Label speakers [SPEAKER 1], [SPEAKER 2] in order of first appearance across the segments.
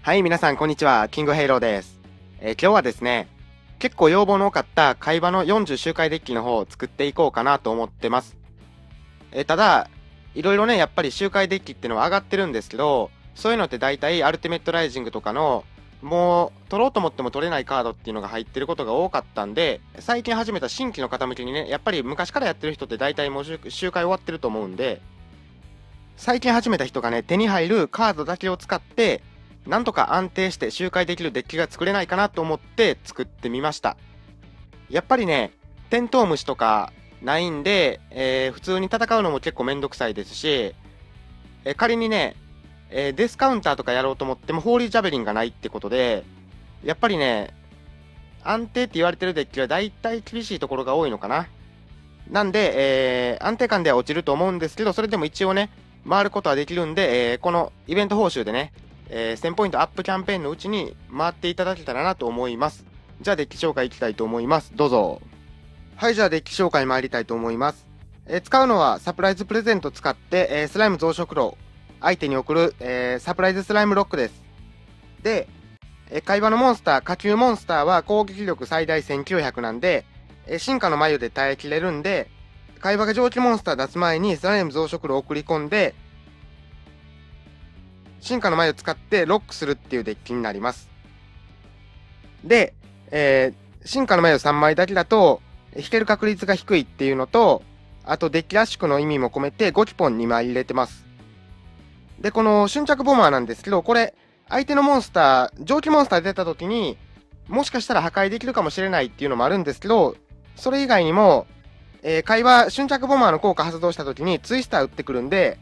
[SPEAKER 1] はい、皆さん、こんにちは。キングヘイローです。今日はですね、結構要望の多かった会話の40周回デッキの方を作っていこうかなと思ってます。ただ、いろいろね、やっぱり周回デッキっていうのは上がってるんですけど、そういうのって大体アルティメットライジングとかの、もう取ろうと思っても取れないカードっていうのが入ってることが多かったんで、最近始めた新規の方向けにね、やっぱり昔からやってる人って大体もう周回終わってると思うんで、最近始めた人がね、手に入るカードだけを使って、なんとか安定して周回できるデッキが作れないかなと思って作ってみました。やっぱりね、テントウムシとかないんで、普通に戦うのも結構めんどくさいですし、仮にね、デスカウンターとかやろうと思ってもホーリージャベリンがないってことで、やっぱりね、安定って言われてるデッキはだいたい厳しいところが多いのかな。なんで、安定感では落ちると思うんですけど、それでも一応ね、回ることはできるんで、このイベント報酬でね、1000ポイントアップキャンペーンのうちに回っていただけたらなと思います。じゃあデッキ紹介いきたいと思います。どうぞ。はい、じゃあデッキ紹介参りたいと思います。使うのはサプライズプレゼント使って、スライム増殖炉、相手に送る、サプライズスライムロックです。で、会話のモンスター、下級モンスターは攻撃力最大1900なんで、進化の眉で耐えきれるんで、会話が上級モンスター出す前にスライム増殖炉を送り込んで、進化の眉を使ってロックするっていうデッキになります。で、進化の眉3枚だけだと、引ける確率が低いっていうのと、あとデッキ圧縮の意味も込めて5キポン2枚入れてます。で、この瞬着ボマーなんですけど、これ、相手のモンスター、上級モンスター出た時に、もしかしたら破壊できるかもしれないっていうのもあるんですけど、それ以外にも、会話瞬着ボマーの効果発動した時にツイスター打ってくるんで、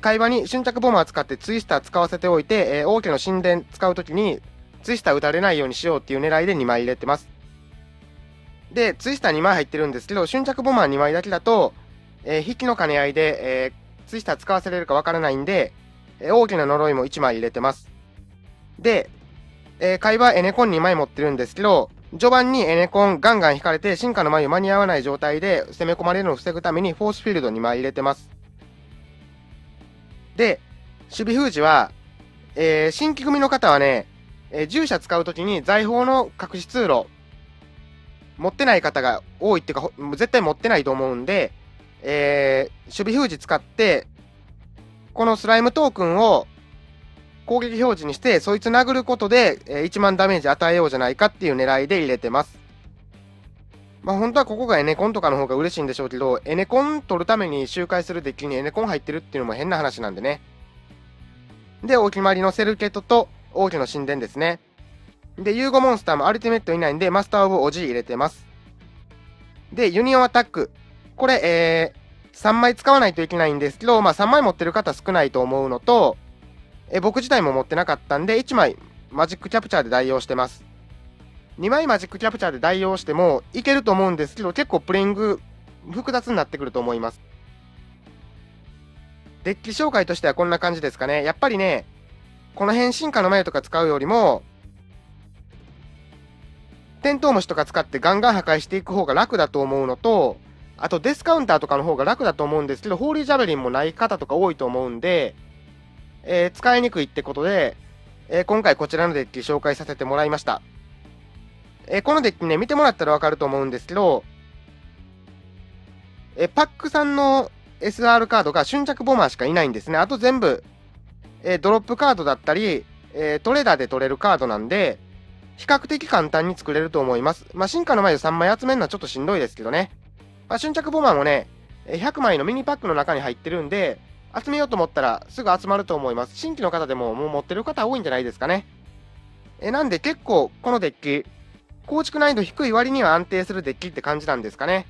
[SPEAKER 1] 会話に瞬着ボマー使ってツイスター使わせておいて、王家の神殿使う時にツイスター打たれないようにしようっていう狙いで2枚入れてます。で、ツイスター2枚入ってるんですけど、瞬着ボマー2枚だけだと、引きの兼ね合いで、ツイスター使わせれるかわからないんで、王家の呪いも1枚入れてます。で、会話エネコン2枚持ってるんですけど、序盤にエネコンガンガン引かれて進化の眉間に合わない状態で攻め込まれるのを防ぐためにフォースフィールド2枚入れてます。で、守備封じは、新規組の方はね、従者使うときに財宝の隠し通路、持ってない方が多いっていうか、絶対持ってないと思うんで、守備封じ使って、このスライムトークンを攻撃表示にして、そいつ殴ることで、1万ダメージ与えようじゃないかっていう狙いで入れてます。まあ本当はここがエネコンとかの方が嬉しいんでしょうけど、エネコン取るために周回するデッキにエネコン入ってるっていうのも変な話なんでね。で、お決まりのセルケットと王家の神殿ですね。で、融合モンスターもアルティメットいないんで、マスターオブオジー入れてます。で、ユニオンアタック。これ、3枚使わないといけないんですけど、まあ3枚持ってる方少ないと思うのと、僕自体も持ってなかったんで、1枚マジックキャプチャーで代用してます。2枚マジックキャプチャーで代用してもいけると思うんですけど、結構プレイング複雑になってくると思います。デッキ紹介としてはこんな感じですかね。やっぱりね、この辺進化の眉とか使うよりも、テントウムシとか使ってガンガン破壊していく方が楽だと思うのと、あとデスカウンターとかの方が楽だと思うんですけど、ホーリージャベリンもない方とか多いと思うんで、使いにくいってことで、今回こちらのデッキ紹介させてもらいました。このデッキね、見てもらったらわかると思うんですけど、パックさんの SR カードが瞬着ボマーしかいないんですね。あと全部、ドロップカードだったり、トレーダーで取れるカードなんで、比較的簡単に作れると思います。まあ、進化の眉3枚集めるのはちょっとしんどいですけどね。まあ、瞬着ボマーもね、100枚のミニパックの中に入ってるんで、集めようと思ったらすぐ集まると思います。新規の方でももう持ってる方多いんじゃないですかね。なんで結構このデッキ、構築難易度低い割には安定するデッキって感じなんですかね。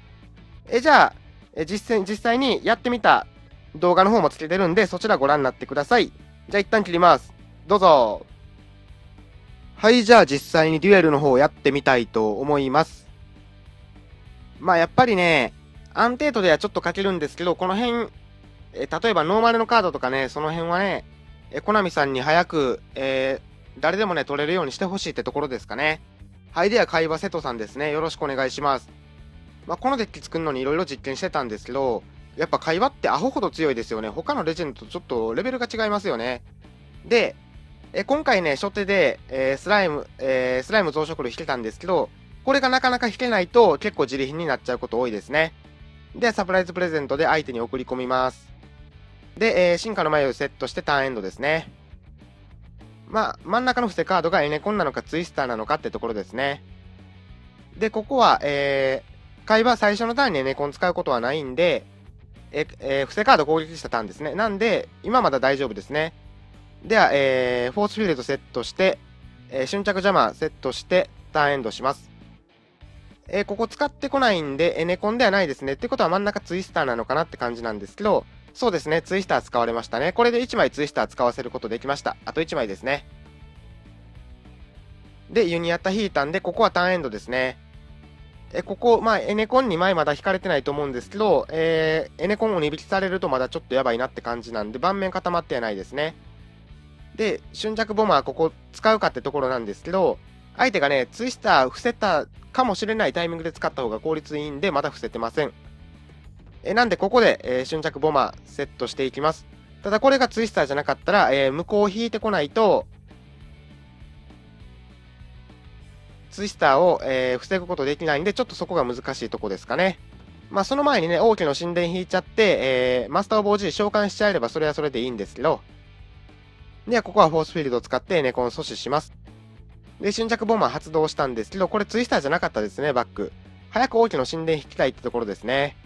[SPEAKER 1] じゃあ、実際にやってみた動画の方もつけてるんで、そちらご覧になってください。じゃあ一旦切ります。どうぞ。はい、じゃあ実際にデュエルの方をやってみたいと思います。まあやっぱりね、安定度ではちょっと欠けるんですけど、この辺、例えばノーマルのカードとかね、その辺はね、コナミさんに早く、誰でもね、取れるようにしてほしいってところですかね。はい、では会話瀬戸さんですね。よろしくお願いします。まあ、このデッキ作るのにいろいろ実験してたんですけど、やっぱ会話ってアホほど強いですよね。他のレジェンドとちょっとレベルが違いますよね。で、今回ね、初手で、スライム増殖炉引けたんですけど、これがなかなか引けないと結構自利品になっちゃうこと多いですね。で、サプライズプレゼントで相手に送り込みます。で、進化の眉をセットしてターンエンドですね。まあ、真ん中の伏せカードがエネコンなのかツイスターなのかってところですね。で、ここは、会話最初のターンにエネコン使うことはないんで、伏せカード攻撃したターンですね。なんで、今まだ大丈夫ですね。では、フォースフィールドセットして、瞬着邪魔セットしてターンエンドします。ここ使ってこないんで、エネコンではないですね。ってことは真ん中ツイスターなのかなって感じなんですけど、そうですね、ツイスター使われましたね。これで1枚ツイスター使わせることできました。あと1枚ですね。で、ユニアッタ引いたんで、ここはターンエンドですね。ここ、まあ、エネコン2枚まだ引かれてないと思うんですけど、エネコンを値引きされるとまだちょっとやばいなって感じなんで、盤面固まってはないですね。で、瞬着ボマーここ使うかってところなんですけど、相手がね、ツイスター伏せたかもしれないタイミングで使った方が効率いいんで、まだ伏せてません。なんで、ここで、瞬着ボマーセットしていきます。ただ、これがツイスターじゃなかったら、向こうを引いてこないと、ツイスターを、防ぐことできないんで、ちょっとそこが難しいとこですかね。まあ、その前にね、王家の神殿引いちゃって、マスターオブ OG 召喚しちゃえれば、それはそれでいいんですけど、では、ここはフォースフィールドを使ってネコン阻止します。で、瞬着ボマー発動したんですけど、これツイスターじゃなかったですね、バック。早く王家の神殿引きたいってところですね。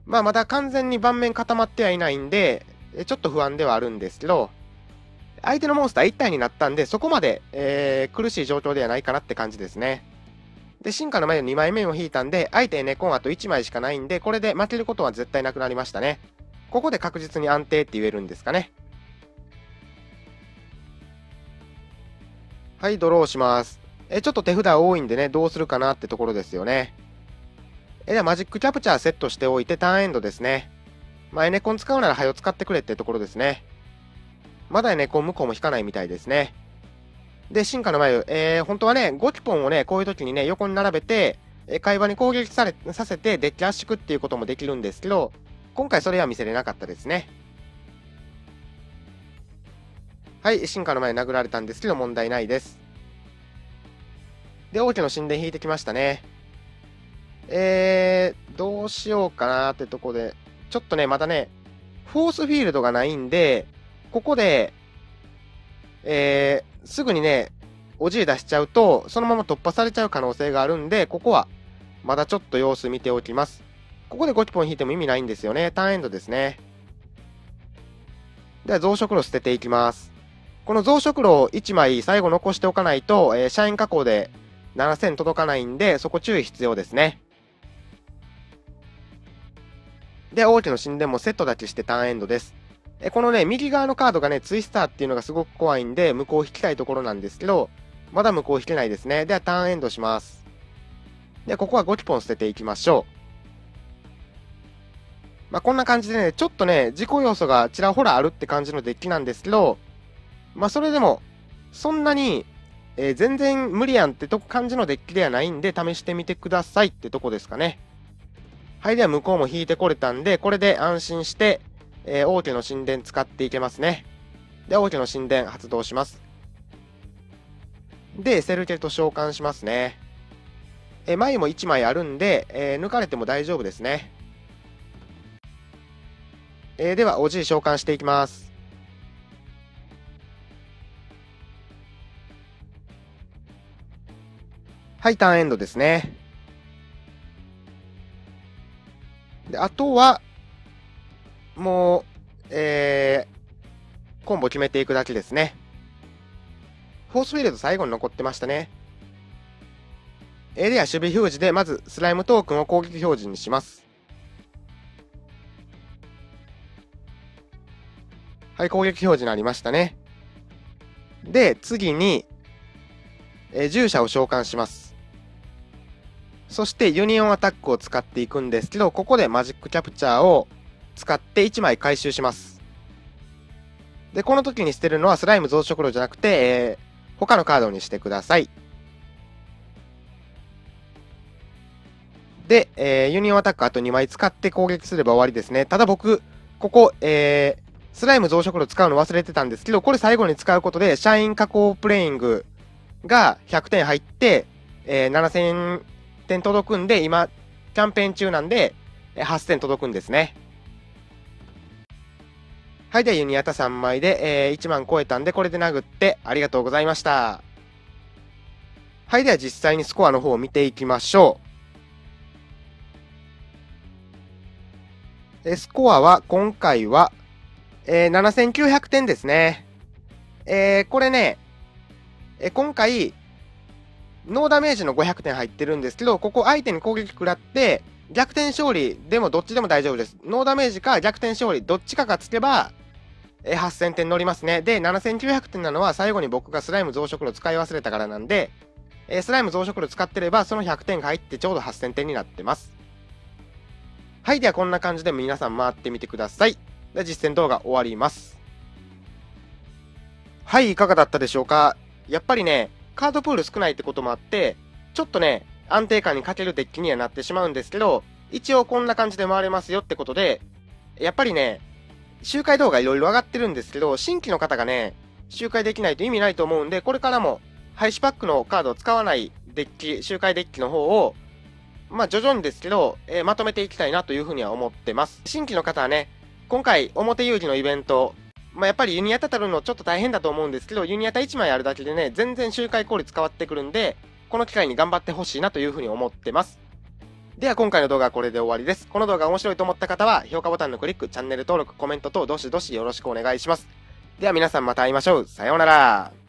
[SPEAKER 1] まあ、まだ完全に盤面固まってはいないんで、ちょっと不安ではあるんですけど、相手のモンスター1体になったんで、そこまで、苦しい状況ではないかなって感じですね。で、進化の前の2枚目を引いたんで、相手ネコンあと1枚しかないんで、これで負けることは絶対なくなりましたね。ここで確実に安定って言えるんですかね。はい、ドローします。ちょっと手札多いんでね、どうするかなってところですよね。ではマジックキャプチャーセットしておいてターンエンドですね。まあ、エネコン使うなら早使ってくれってところですね。まだエネコン向こうも引かないみたいですね。で、進化の眉、本当はね、ゴキポンをね、こういう時にね、横に並べて、会話に攻撃させてデッキ圧縮っていうこともできるんですけど、今回それは見せれなかったですね。はい、進化の前殴られたんですけど問題ないです。で、王家の神殿引いてきましたね。どうしようかなってとこで、ちょっとね、まだね、フォースフィールドがないんで、ここで、すぐにね、おじい出しちゃうと、そのまま突破されちゃう可能性があるんで、ここは、まだちょっと様子見ておきます。ここでゴキポン引いても意味ないんですよね。ターンエンドですね。では、増殖炉捨てていきます。この増殖炉1枚最後残しておかないと、社員加工で7000届かないんで、そこ注意必要ですね。で、王家の神殿もセットだけしてターンエンドです。このね、右側のカードがね、ツイスターっていうのがすごく怖いんで、向こう引きたいところなんですけど、まだ向こう引けないですね。では、ターンエンドします。で、ここはゴキポン捨てていきましょう。まあ、こんな感じでね、ちょっとね、自己要素がちらほらあるって感じのデッキなんですけど、まあ、それでも、そんなに、全然無理やんって感じのデッキではないんで、試してみてくださいってとこですかね。はい、では向こうも引いてこれたんで、これで安心して、王家の神殿使っていけますね。で、王家の神殿発動します。で、セルケと召喚しますね。眉も1枚あるんで、抜かれても大丈夫ですね。では、おじい召喚していきます。はい、ターンエンドですね。で、あとは、もう、コンボ決めていくだけですね。フォースフィールド最後に残ってましたね。では、守備表示で、まず、スライムトークンを攻撃表示にします。はい、攻撃表示になりましたね。で、次に、従者を召喚します。そして、ユニオンアタックを使っていくんですけど、ここでマジックキャプチャーを使って1枚回収します。で、この時に捨てるのはスライム増殖炉じゃなくて、他のカードにしてください。で、ユニオンアタックあと2枚使って攻撃すれば終わりですね。ただ僕、ここ、スライム増殖炉使うの忘れてたんですけど、これ最後に使うことで、社員加工プレイングが100点入って、7000点届くんで、今、キャンペーン中なんで、8000届くんですね。はい、ではユニアタ3枚で、1万超えたんで、これで殴ってありがとうございました。はい、では実際にスコアの方を見ていきましょう。スコアは今回は、7900点ですね。これね、今回、ノーダメージの500点入ってるんですけど、ここ相手に攻撃食らって、逆転勝利でもどっちでも大丈夫です。ノーダメージか逆転勝利、どっちかがつけば、8000点乗りますね。で、7900点なのは最後に僕がスライム増殖炉使い忘れたからなんで、スライム増殖炉使ってれば、その100点が入ってちょうど8000点になってます。はい、ではこんな感じで皆さん回ってみてください。で、実践動画終わります。はい、いかがだったでしょうか。やっぱりね、カードプール少ないってこともあって、ちょっとね、安定感に欠けるデッキにはなってしまうんですけど、一応こんな感じで回れますよってことで、やっぱりね、周回動画いろいろ上がってるんですけど、新規の方がね、周回できないと意味ないと思うんで、これからも廃止パックのカードを使わないデッキ、周回デッキの方を、まあ徐々にですけど、まとめていきたいなというふうには思ってます。新規の方はね、今回表遊戯のイベント、まあやっぱりユニアタたるのちょっと大変だと思うんですけど、ユニアタ1枚あるだけでね、全然周回効率変わってくるんで、この機会に頑張ってほしいなというふうに思ってます。では今回の動画はこれで終わりです。この動画が面白いと思った方は、評価ボタンのクリック、チャンネル登録、コメント等どしどしよろしくお願いします。では皆さんまた会いましょう。さようなら。